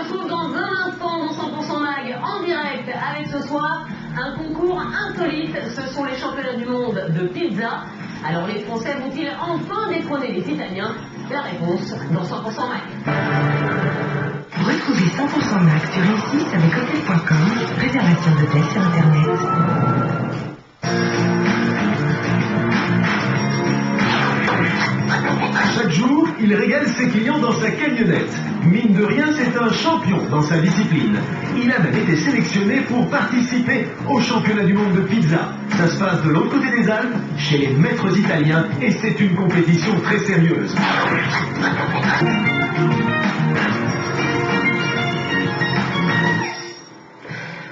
retrouve dans un instant dans 100% Mag en direct avec ce soir un concours insolite. Ce sont les championnats du monde de pizza. Alors les Français vont-ils enfin détrôner les Italiens? La réponse dans 100% Mag. Retrouvez 100% Mag sur ici avec hôtel.com, réservation d'hôtel sur Internet. Chaque jour, il régale ses clients dans sa camionnette. Mine de rien, c'est un champion dans sa discipline. Il a même été sélectionné pour participer au championnat du monde de pizza. Ça se passe de l'autre côté des Alpes, chez les maîtres italiens, et c'est une compétition très sérieuse.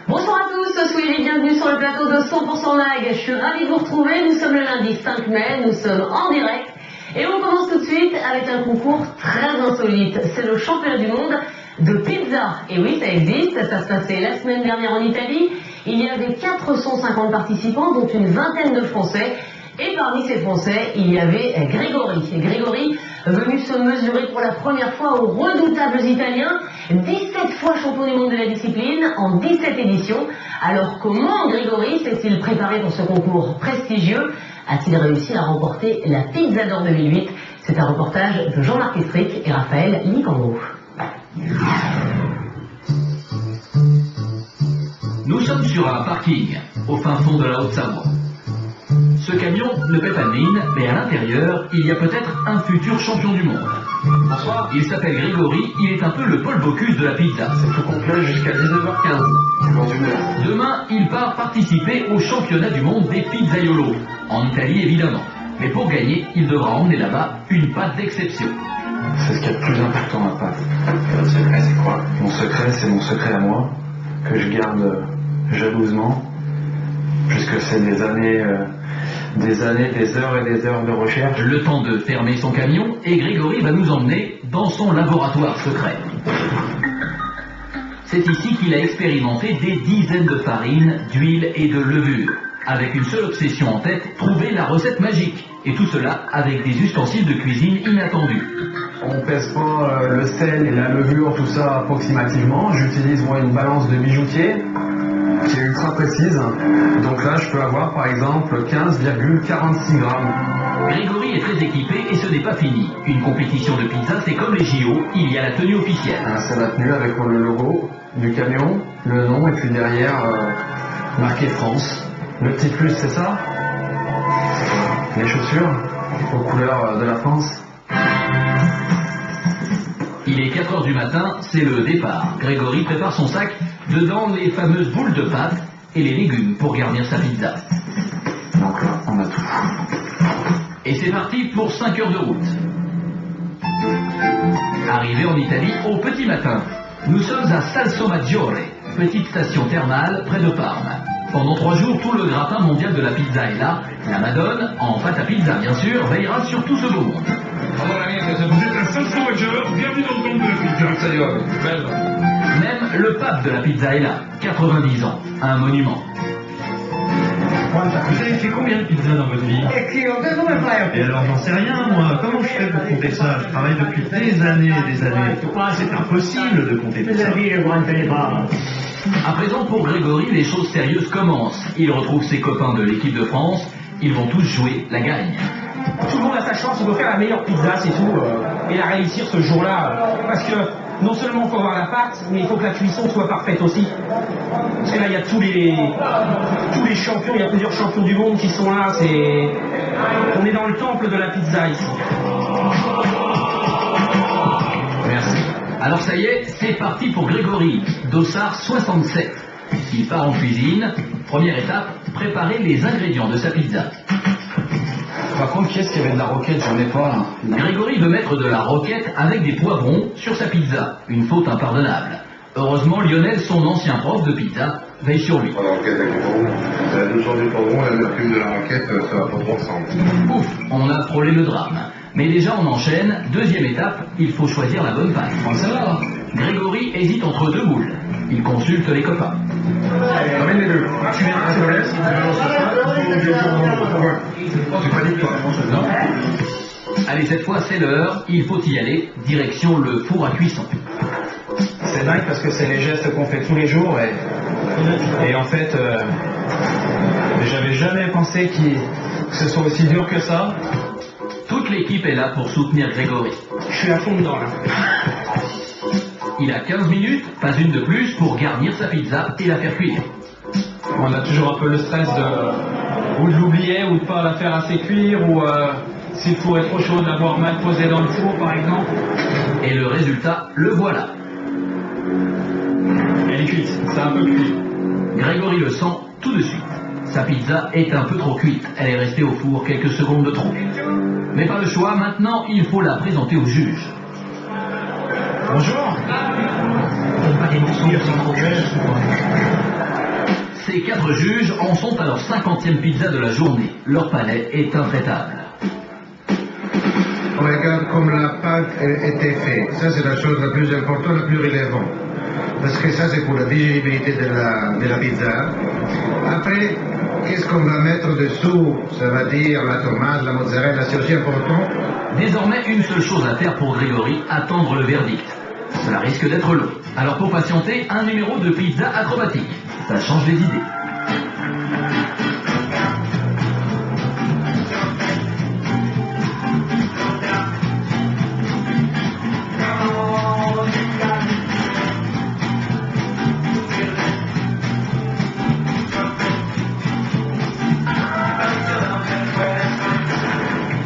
Bonsoir à tous, soyez les bienvenus sur le plateau de 100% Mag. Je suis ravie de vous retrouver, nous sommes le lundi 5 mai, nous sommes en direct. Et on commence tout de suite avec un concours très insolite. C'est le championnat du monde de pizza. Et oui, ça existe, ça se passait la semaine dernière en Italie. Il y avait 450 participants, dont une vingtaine de Français. Et parmi ces Français, il y avait Grégory. Grégory, venu se mesurer pour la première fois aux redoutables Italiens, 17 fois champion du monde de la discipline, en 17 éditions. Alors comment Grégory s'est-il préparé pour ce concours prestigieux? A-t-il réussi à remporter la Pizza d'Or 2008? C'est un reportage de Jean-Marc Estric et Raphaël Licandro. Nous sommes sur un parking, au fin fond de la Haute-Savoie. Ce camion ne paie pas de mine, mais à l'intérieur, il y a peut-être un futur champion du monde. Bonsoir. Il s'appelle Grégory, il est un peu le Paul Bocuse de la pizza. C'est tout complet jusqu'à 19h15, dans une heure. Demain, il part participer au championnat du monde des pizzaiolos, en Italie évidemment. Mais pour gagner, il devra emmener là-bas une pâte d'exception. C'est ce qu'il y a de plus important, la pâte. Votre secret, c'est quoi? Mon secret, c'est mon secret à moi, que je garde jalousement, puisque c'est des années, des heures et des heures de recherche. Le temps de fermer son camion, et Grégory va nous emmener dans son laboratoire secret. C'est ici qu'il a expérimenté des dizaines de farines, d'huile et de levure, avec une seule obsession en tête, trouver la recette magique. Et tout cela avec des ustensiles de cuisine inattendus. On pèse pas le sel et la levure, tout ça approximativement. J'utilise moi une balance de bijoutier qui est ultra précise. Donc là, je peux avoir par exemple 15,46 grammes. Grégory est très équipé et ce n'est pas fini. Une compétition de pizza, c'est comme les JO, il y a la tenue officielle. C'est la tenue avec le logo du camion, le nom et puis derrière marqué France. Le petit plus, c'est ça? Les chaussures aux couleurs de la France. Il est 4 h du matin, c'est le départ. Grégory prépare son sac, dedans les fameuses boules de pâte et les légumes pour garnir sa pizza. Donc là, on a tout. Et c'est parti pour 5 heures de route. Arrivé en Italie au petit matin, nous sommes à Salsomaggiore, petite station thermale près de Parme. Pendant 3 jours, tout le gratin mondial de la pizza est là. La Madone, en pâte à pizza bien sûr, veillera sur tout ce beau monde. Vous êtes à Salsomaggiore, bienvenue dans le monde de la pizza. Salut, Même le pape de la pizza est là, 90 ans, un monument. Vous avez fait combien de pizzas dans votre vie? Et alors j'en sais rien moi, comment je fais pour compter ça? Je travaille depuis des années et des années. C'est impossible de compter tout ça. À présent, pour Grégory, les choses sérieuses commencent. Il retrouve ses copains de l'équipe de France, ils vont tous jouer la gagne. Tout le monde a sa chance, il doit faire la meilleure pizza, c'est tout, et la réussir ce jour-là, parce que non seulement il faut avoir la pâte, mais il faut que la cuisson soit parfaite aussi. Parce que là, il y a tous les champions, il y a plusieurs champions du monde qui sont là, on est dans le temple de la pizza ici. Merci. Alors ça y est, c'est parti pour Grégory, Dossard 67. Il part en cuisine. Première étape, préparer les ingrédients de sa pizza. Par contre, qui est-ce qui avait de la roquette? J'en ai pas là. Grégory veut mettre de la roquette avec des poivrons sur sa pizza. Une faute impardonnable. Heureusement, Lionel, son ancien prof de pizza, veille sur lui. La roquette avec du poivron, la douceur du poivron, la l'amertume de la roquette, ça va pas trop ensemble. Ouf, on a frôlé le drame. Mais déjà on enchaîne, deuxième étape, il faut choisir la bonne pâte. Celle-là. Grégory hésite entre 2 boules. Il consulte les copains. Ramène les deux. Tu viens à Solès, tu C'est pas dit toi. Non. Allez, cette fois c'est l'heure, il faut y aller, direction le four à cuisson. C'est dingue parce que c'est les gestes qu'on fait tous les jours et en fait, j'avais jamais pensé que ce soit aussi dur que ça. Toute l'équipe est là pour soutenir Grégory. Je suis à fond dedans là. Il a 15 minutes, pas une de plus, pour garnir sa pizza et la faire cuire. On a toujours un peu le stress ou de l'oublier ou de pas la faire assez cuire ou si le four est trop chaud, de l'avoir mal posé dans le four par exemple. Et le résultat, le voilà. Elle est cuite, c'est un peu cuit. Grégory le sent tout de suite. Sa pizza est un peu trop cuite. Elle est restée au four quelques secondes de trop. Mais pas le choix, maintenant il faut la présenter au juge. Bonjour. Ces 4 juges en sont à leur 50e pizza de la journée. Leur palais est intraitable. On regarde comme la pâte était faite. Ça, c'est la chose la plus importante, la plus relevante. Parce que ça, c'est pour la digéribilité de la pizza. Après, qu'est-ce qu'on va mettre dessous? Ça va dire la tomate, la mozzarella, c'est aussi important. Désormais, une seule chose à faire pour Grégory, attendre le verdict. Cela risque d'être long. Alors pour patienter, un numéro de pizza acrobatique. Ça change les idées.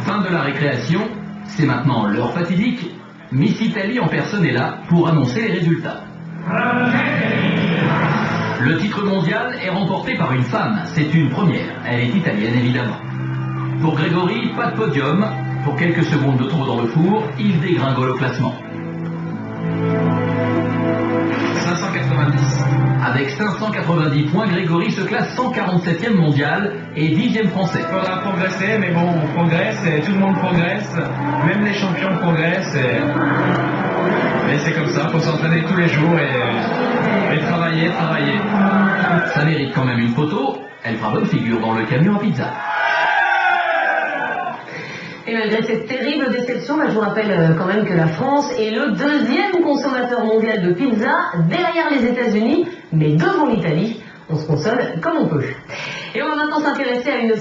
Fin de la récréation, c'est maintenant l'heure fatidique. Miss Italie en personne est là pour annoncer les résultats. Le titre mondial est remporté par une femme, c'est une première, elle est italienne évidemment. Pour Grégory, pas de podium, pour quelques secondes de trop dans le four, il dégringole au classement. 590. Avec 590 points, Grégory se classe 147e mondial et 10e français. Il faudra progresser, mais bon, on progresse et tout le monde progresse, même les champions progressent et c'est comme ça, il faut s'entraîner tous les jours et travailler. Ça mérite quand même une photo, elle fera bonne figure dans le camion à pizza. Et malgré cette terrible déception, je vous rappelle quand même que la France est le 2e consommateur mondial de pizza, derrière les États-Unis, mais devant l'Italie. On se console comme on peut. Et on va maintenant s'intéresser à une